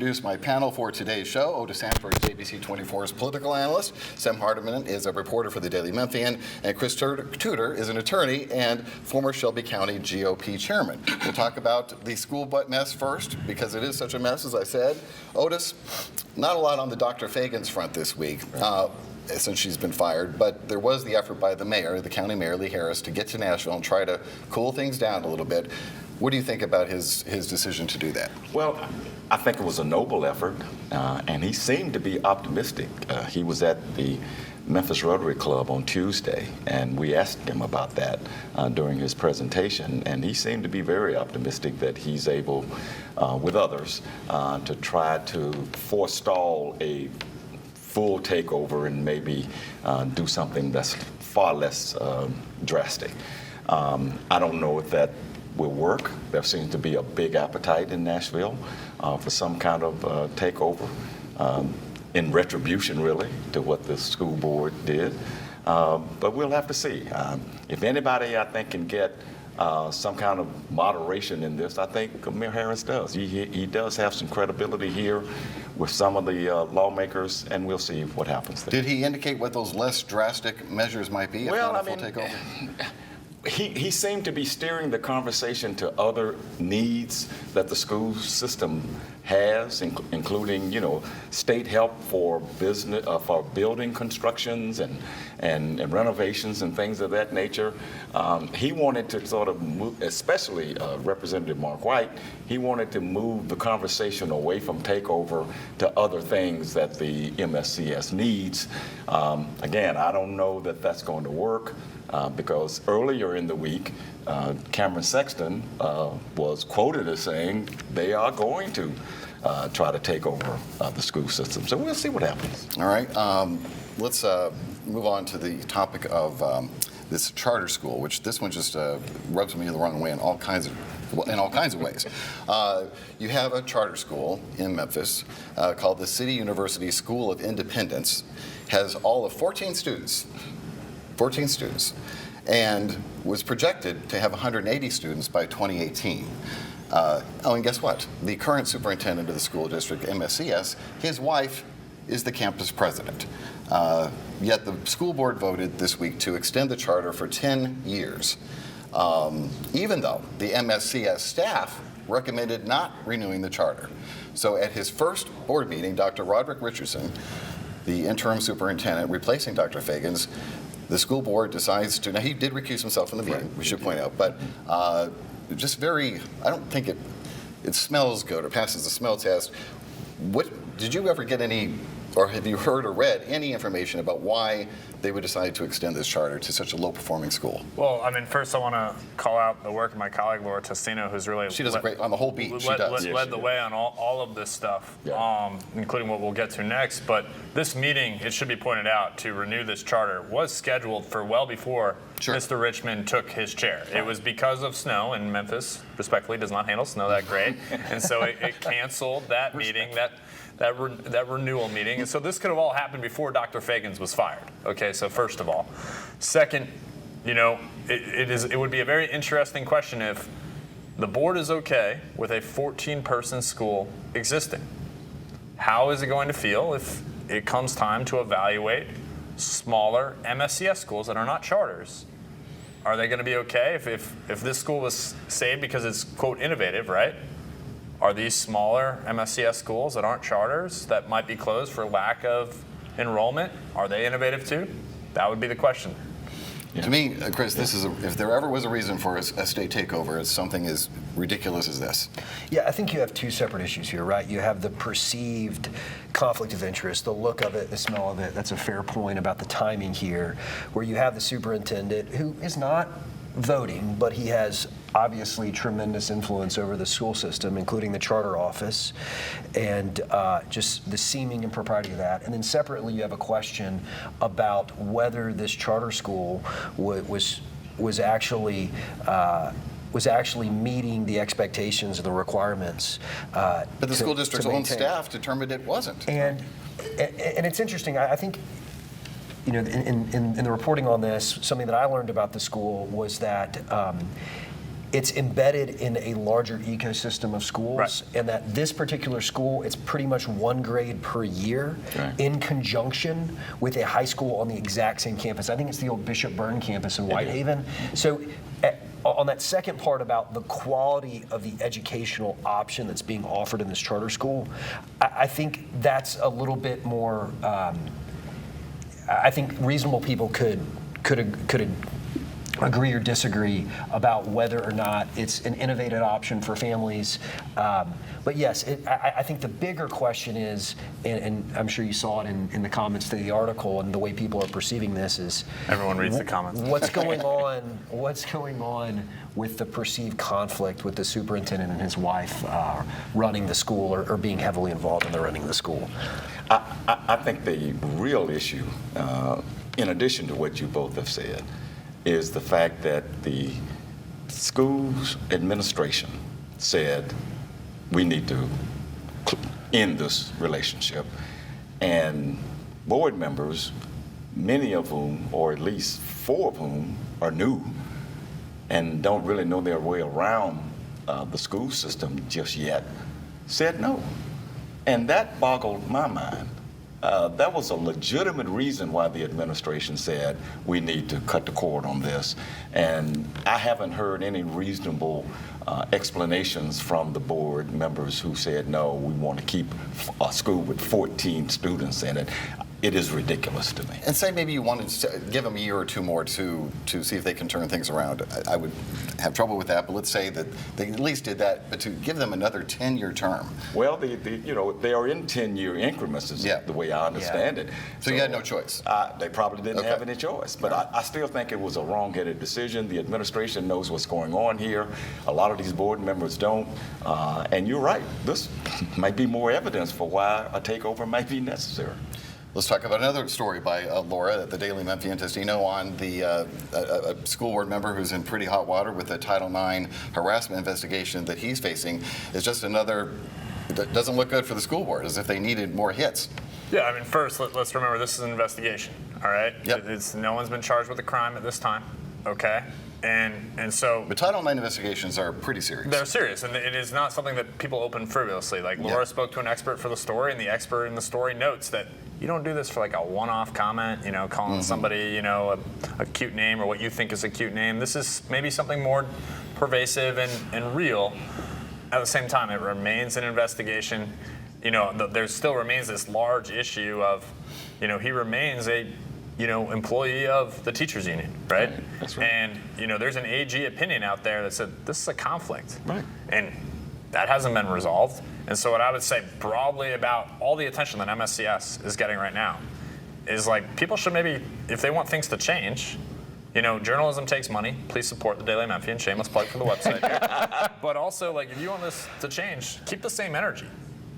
Introduce my panel for today's show. Otis Sandberg is ABC24's political analyst. Sam Hardiman is a reporter for the Daily Memphian. And Chris Tudor is an attorney and former Shelby County GOP chairman. We'll talk about the school butt mess first, because it is such a mess, as I said. Otis, not a lot on the Dr. Fagan's front this week. Since she's been fired, but there was the effort by the mayor, the county mayor, Lee Harris, to get to Nashville and try to cool things down a little bit. What do you think about his decision to do that? Well, I think it was a noble effort, and he seemed to be optimistic. He was at the Memphis Rotary Club on Tuesday, and we asked him about that during his presentation, and he seemed to be very optimistic that he's able, with others, to try to forestall a full takeover and maybe do something that's far less drastic. I don't know if that will work. There seems to be a big appetite in Nashville for some kind of takeover in retribution, really, to what the school board did. But we'll have to see. If anybody, I think, can get some kind of moderation in this, I think Mayor Harris does. He does have some credibility here with some of the lawmakers, and we'll see what happens there. Did he indicate what those less drastic measures might be if not a full takeover? He seemed to be steering the conversation to other needs that the school system has, including, state help for business, for building constructions and renovations and things of that nature. He wanted to sort of move, especially Representative Mark White, he wanted to move the conversation away from takeover to other things that the MSCS needs. Again, I don't know that that's going to work. Because earlier in the week, Cameron Sexton was quoted as saying they are going to try to take over the school system. So we'll see what happens. All right. Let's move on to the topic of this charter school, which this one just rubs me the wrong way in all kinds of ways. You have a charter school in Memphis called the City University School of Independence. Has all of 14 students, and was projected to have 180 students by 2018. And guess what? The current superintendent of the school district, MSCS, his wife is the campus president. Yet the school board voted this week to extend the charter for 10 years, even though the MSCS staff recommended not renewing the charter. So at his first board meeting, Dr. Roderick Richardson, the interim superintendent replacing Dr. Fagan's, the school board decides to, now he did recuse himself from the meeting, we should point out, but just very, I don't think it smells good or passes the smell test. Did you ever get any, or have you heard or read any information about why they would decide to extend this charter to such a low-performing school? Well, first I want to call out the work of my colleague Laura Testino, who's really she does a great on the whole beat. Led the way on all of this stuff, including what we'll get to next. But this meeting, it should be pointed out, to renew this charter was scheduled for well before Mr. Richmond took his chair. It was because of snow, and Memphis, respectfully, does not handle snow that great, and so it canceled that meeting. That renewal meeting. And so this could have all happened before Dr. Fagan's was fired. Okay, so first of all. Second, it would be a very interesting question if the board is okay with a 14-person school existing. How is it going to feel if it comes time to evaluate smaller MSCS schools that are not charters? Are they going to be okay if this school was saved because it's, quote, innovative, right? Are these smaller MSCS schools that aren't charters that might be closed for lack of enrollment, are they innovative too? That would be the question. Yeah. To me, Chris, this is if there ever was a reason for a state takeover, it's something as ridiculous as this. Yeah, I think you have two separate issues here, right? You have the perceived conflict of interest, the look of it, the smell of it. That's a fair point about the timing here, where you have the superintendent who is not voting, but he has obviously tremendous influence over the school system, including the charter office, and just the seeming impropriety of that. And then separately, you have a question about whether this charter school was actually meeting the expectations and the requirements. But the school district's own staff determined it wasn't. And it's interesting. I think, in the reporting on this, something that I learned about the school was that it's embedded in a larger ecosystem of schools, Right. and that this particular school, it's pretty much one grade per year Right. in conjunction with a high school on the exact same campus. I think it's the old Bishop Byrne campus in Whitehaven. So on that second part about the quality of the educational option that's being offered in this charter school, I think that's a little bit more, I think reasonable people could agree or disagree about whether or not it's an innovative option for families. But yes, I think the bigger question is, and I'm sure you saw it in the comments to the article and the way people are perceiving this is, Everyone reads the comments. What's going on? What's going on with the perceived conflict with the superintendent and his wife running the school or being heavily involved in the running of the school? I think the real issue, in addition to what you both have said, is the fact that the school's administration said we need to end this relationship. And board members, many of whom, or at least 4 of whom, are new and don't really know their way around the school system just yet, said no. And that boggled my mind. That was a legitimate reason why the administration said we need to cut the cord on this. And I haven't heard any reasonable explanations from the board members who said, no, we want to keep a school with 14 students in it. It is ridiculous to me. And say maybe you wanted to give them a year or 2 more to see if they can turn things around. I would have trouble with that, but let's say that they at least did that, but to give them another 10-year term. Well, they are in 10-year increments, is the way I understand it. So you had no choice. They probably didn't have any choice. But I still think it was a wrong-headed decision. The administration knows what's going on here. A lot of these board members don't. And you're right. This might be more evidence for why a takeover might be necessary. Let's talk about another story by Laura at the Daily Memphian Testino on the a school board member who's in pretty hot water with the Title IX harassment investigation that he's facing. Is just another, that doesn't look good for the school board, as if they needed more hits. Yeah, I mean, first, let's remember this is an investigation, all right? Yep. No one's been charged with a crime at this time, okay? And so... But Title IX investigations are pretty serious. They're serious, and it is not something that people open frivolously. Like, Laura spoke to an expert for the story, and the expert in the story notes that you don't do this for like a one-off comment, calling somebody, a cute name or what you think is a cute name. This is maybe something more pervasive and real. At the same time, it remains an investigation. There still remains this large issue of, he remains a employee of the teachers union, right? That's right. And there's an AG opinion out there that said this is a conflict, Right? And that hasn't been resolved. And so what I would say broadly about all the attention that MSCS is getting right now is like people should maybe, if they want things to change, journalism takes money. Please support the Daily Memphian. Shameless plug for the website here. But also, like, if you want this to change, keep the same energy,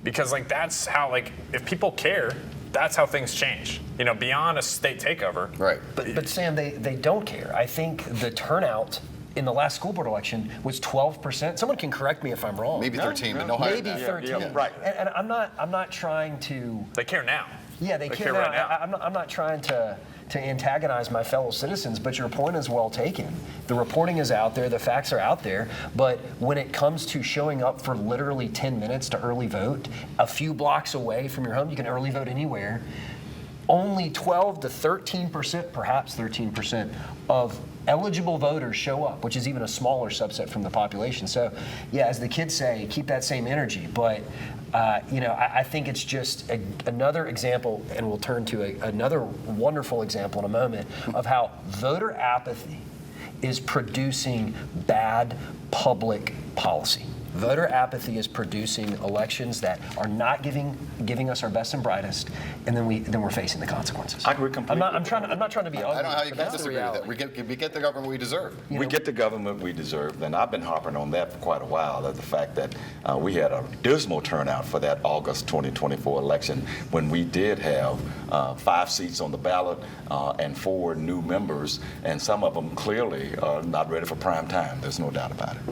because like that's how, like, if people care, that's how things change. Beyond a state takeover. Right. But Sam, they don't care. I think the turnout in the last school board election was 12%. Someone can correct me if I'm wrong. Maybe 13, but no higher Maybe than that. 13. Yeah, right. And I'm not trying to. They care now. Yeah, they care right now. now. I'm not trying to antagonize my fellow citizens, but your point is well taken. The reporting is out there, the facts are out there, but when it comes to showing up for literally 10 minutes to early vote, a few blocks away from your home, you can early vote anywhere, only 12 to 13%, perhaps 13% of eligible voters show up, which is even a smaller subset from the population. So, yeah, as the kids say, keep that same energy. But, I think it's just another example, and we'll turn to another wonderful example in a moment, of how voter apathy is producing bad public policy. Voter apathy is producing elections that are not giving us our best and brightest, and then we're facing the consequences. I agree completely. I'm not trying to be ugly. I don't know how you but can that's the disagree with that. reality. We get the government we deserve. We get the government we deserve, and I've been harping on that for quite a while, the fact that we had a dismal turnout for that August 2024 election when we did have 5 seats on the ballot and 4 new members, and some of them clearly are not ready for prime time. There's no doubt about it.